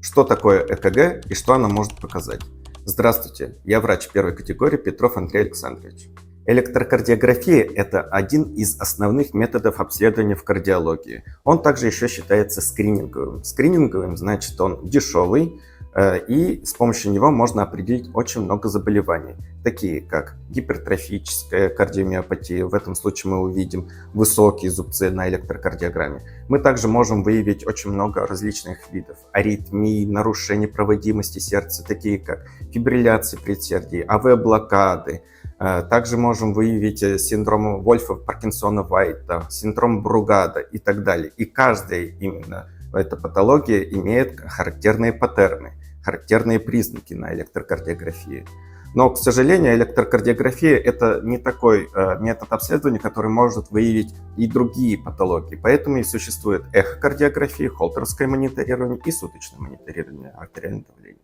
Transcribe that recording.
Что такое ЭКГ и что оно может показать? Здравствуйте, я врач первой категории Петров Андрей Александрович. Электрокардиография – это один из основных методов обследования в кардиологии. Он также еще считается скрининговым. Скрининговым значит, он дешевый, и с помощью него можно определить очень много заболеваний, такие как гипертрофическая кардиомиопатия, в этом случае мы увидим высокие зубцы на электрокардиограмме. Мы также можем выявить очень много различных видов аритмий, нарушений проводимости сердца, такие как фибрилляции предсердий, АВ-блокады. Также можем выявить синдром Вольфа-Паркинсона-Вайта, синдром Бругада и так далее. И каждая именно эта патология имеет характерные паттерны, характерные признаки на электрокардиографии. Но, к сожалению, электрокардиография – это не такой метод обследования, который может выявить и другие патологии. Поэтому и существует эхокардиография, холтеровское мониторирование и суточное мониторирование артериального давления.